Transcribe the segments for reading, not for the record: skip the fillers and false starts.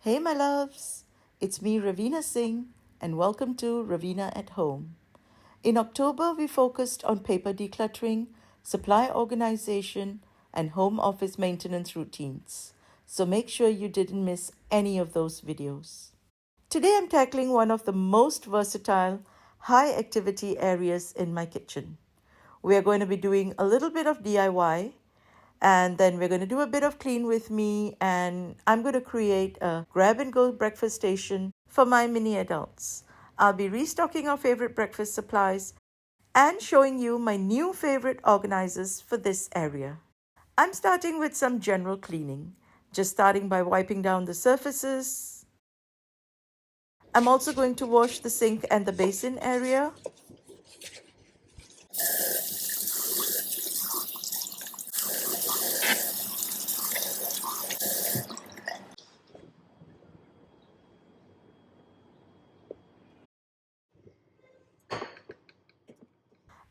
Hey my loves, it's me Raveena Singh and welcome to Raveena at Home. In October, we focused on paper decluttering, supply organization, and home office maintenance routines. So make sure you didn't miss any of those videos. Today I'm tackling one of the most versatile, high activity areas in my kitchen. We are going to be doing a little bit of DIY, and then we're going to do a bit of clean with me, and I'm going to create a grab and go breakfast station for my mini adults. I'll be restocking our favorite breakfast supplies and showing you my new favorite organizers for this area. I'm starting with some general cleaning, just starting by wiping down the surfaces. I'm also going to wash the sink and the basin area.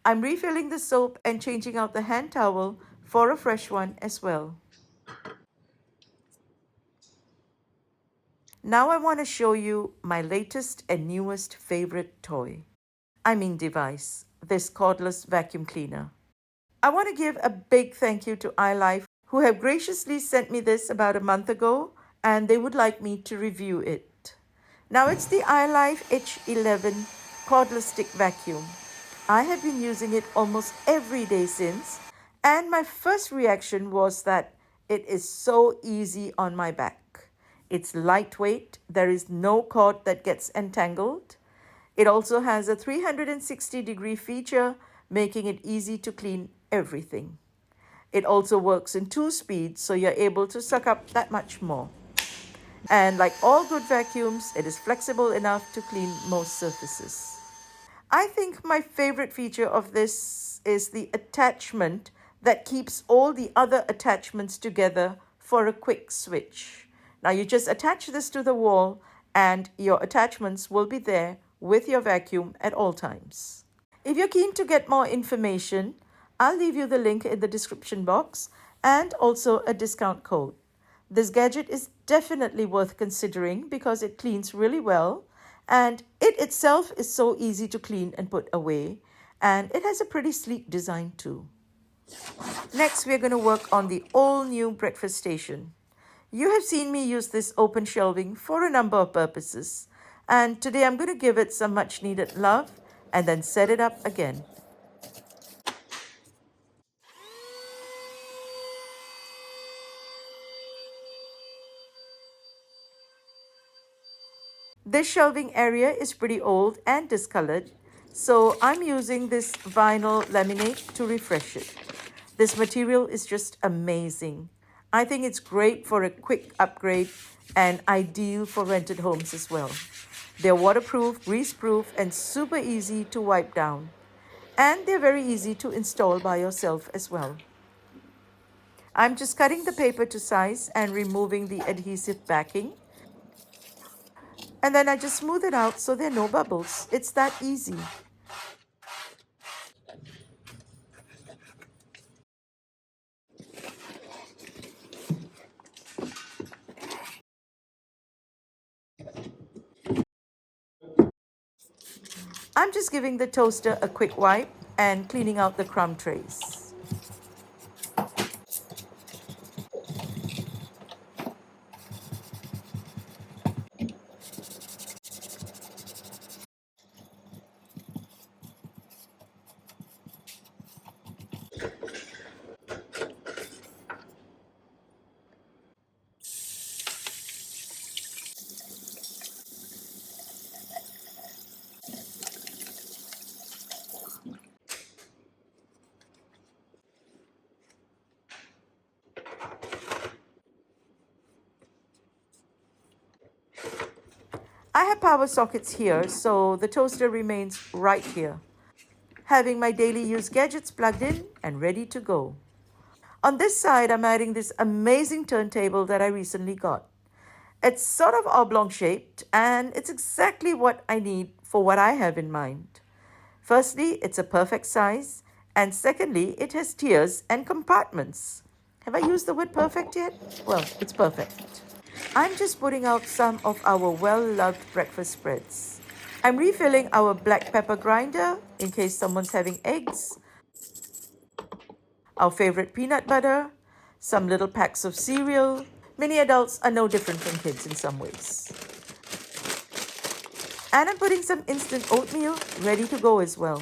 I'm refilling the soap and changing out the hand towel for a fresh one as well. Now I want to show you my latest and newest favorite toy. Device, this cordless vacuum cleaner. I want to give a big thank you to ILIFE, who have graciously sent me this about a month ago, and they would like me to review it. Now it's the ILIFE H11 cordless stick vacuum. I have been using it almost every day since, and my first reaction was that it is so easy on my back. It's lightweight, there is no cord that gets entangled. It also has a 360-degree feature, making it easy to clean everything. It also works in 2 speeds, so you're able to suck up that much more. And like all good vacuums, it is flexible enough to clean most surfaces. I think my favorite feature of this is the attachment that keeps all the other attachments together for a quick switch. Now you just attach this to the wall and your attachments will be there with your vacuum at all times. If you're keen to get more information, I'll leave you the link in the description box and also a discount code. This gadget is definitely worth considering because it cleans really well, and it itself is so easy to clean and put away, and it has a pretty sleek design too. Next, we're going to work on the all-new breakfast station. You have seen me use this open shelving for a number of purposes, and today I'm going to give it some much needed love and then set it up again. This shelving area is pretty old and discolored, so I'm using this vinyl laminate to refresh it. This material is just amazing. I think it's great for a quick upgrade and ideal for rented homes as well. They're waterproof, grease-proof, and super easy to wipe down. And they're very easy to install by yourself as well. I'm just cutting the paper to size and removing the adhesive backing. And then I just smooth it out so there are no bubbles. It's that easy. I'm just giving the toaster a quick wipe and cleaning out the crumb trays. I have power sockets here, so the toaster remains right here, having my daily use gadgets plugged in and ready to go. On this side, I'm adding this amazing turntable that I recently got. It's sort of oblong shaped, and it's exactly what I need for what I have in mind. Firstly, it's a perfect size, and secondly, it has tiers and compartments. Have I used the word perfect yet? Well, it's perfect. I'm just putting out some of our well-loved breakfast spreads. I'm refilling our black pepper grinder in case someone's having eggs, our favorite peanut butter, some little packs of cereal. Many adults are no different from kids in some ways. And I'm putting some instant oatmeal ready to go as well.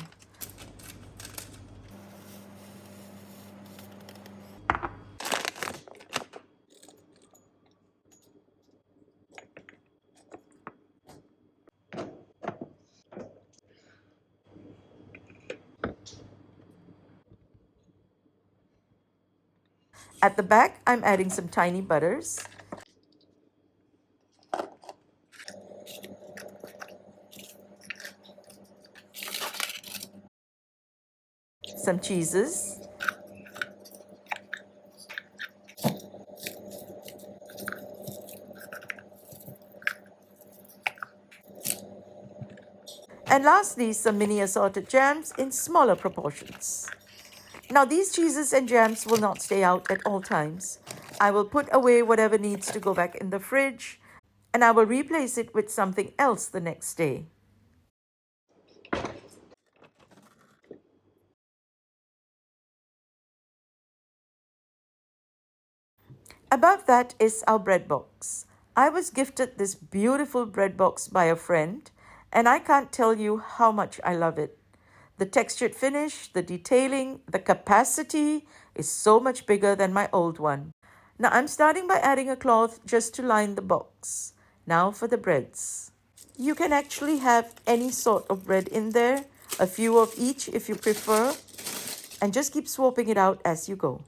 At the back, I'm adding some tiny butters, some cheeses, and lastly, some mini assorted jams in smaller proportions. Now, these cheeses and jams will not stay out at all times. I will put away whatever needs to go back in the fridge, and I will replace it with something else the next day. Above that is our bread box. I was gifted this beautiful bread box by a friend, and I can't tell you how much I love it. The textured finish, the detailing, the capacity is so much bigger than my old one. Now I'm starting by adding a cloth just to line the box. Now for the breads. You can actually have any sort of bread in there, a few of each if you prefer, and just keep swapping it out as you go.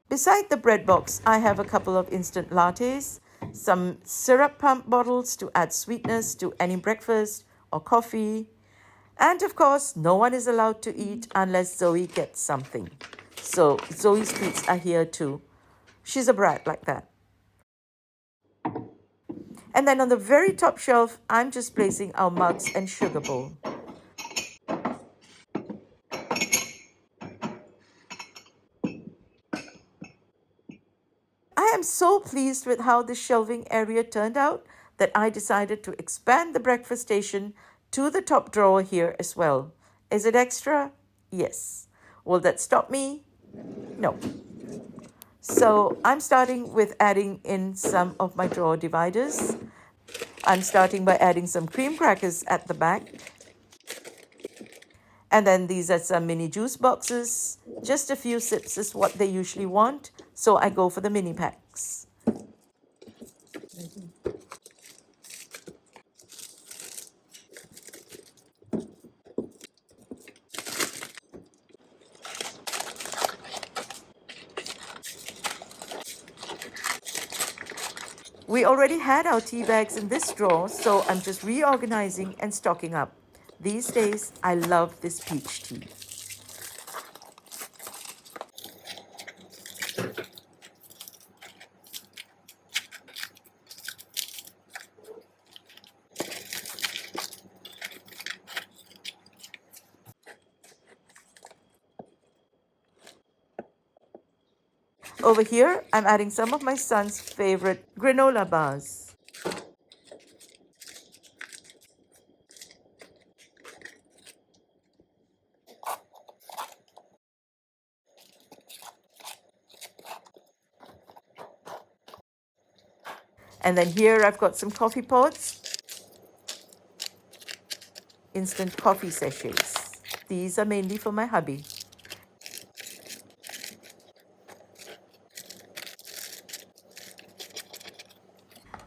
Beside the bread box, I have a couple of instant lattes, some syrup pump bottles to add sweetness to any breakfast or coffee, and of course, no one is allowed to eat unless Zoe gets something. So Zoe's treats are here too. She's a brat like that. And then on the very top shelf, I'm just placing our mugs and sugar bowl. I am so pleased with how the shelving area turned out that I decided to expand the breakfast station to the top drawer here as well. Is it extra? Yes. Will that stop me? No. So I'm starting with adding in some of my drawer dividers. I'm starting by adding some cream crackers at the back. And then these are some mini juice boxes. Just a few sips is what they usually want, so I go for the mini packs. We already had our tea bags in this drawer, so I'm just reorganizing and stocking up. These days, I love this peach tea. Over here, I'm adding some of my son's favorite granola bars. And then here I've got some coffee pods, instant coffee sachets. These are mainly for my hubby.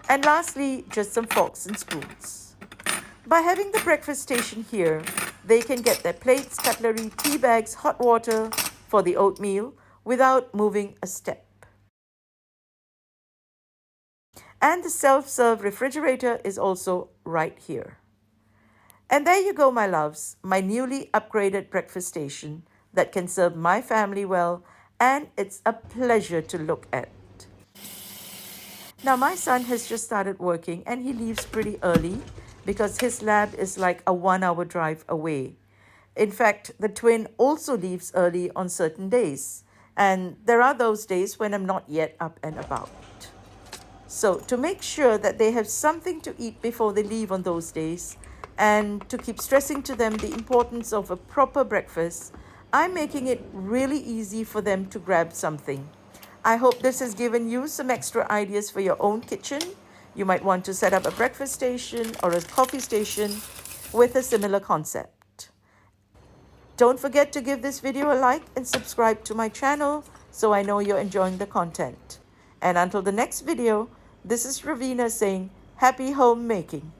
And lastly, just some forks and spoons. By having the breakfast station here, they can get their plates, cutlery, tea bags, hot water for the oatmeal without moving a step. And the self-serve refrigerator is also right here. And there you go, my loves, my newly upgraded breakfast station that can serve my family well, and it's a pleasure to look at. Now, my son has just started working and he leaves pretty early because his lab is like a 1 hour drive away. In fact, the twin also leaves early on certain days, and there are those days when I'm not yet up and about. So, to make sure that they have something to eat before they leave on those days, and to keep stressing to them the importance of a proper breakfast, I'm making it really easy for them to grab something. I hope this has given you some extra ideas for your own kitchen. You might want to set up a breakfast station or a coffee station with a similar concept. Don't forget to give this video a like and subscribe to my channel so I know you're enjoying the content. And until the next video, this is Raveena saying happy homemaking.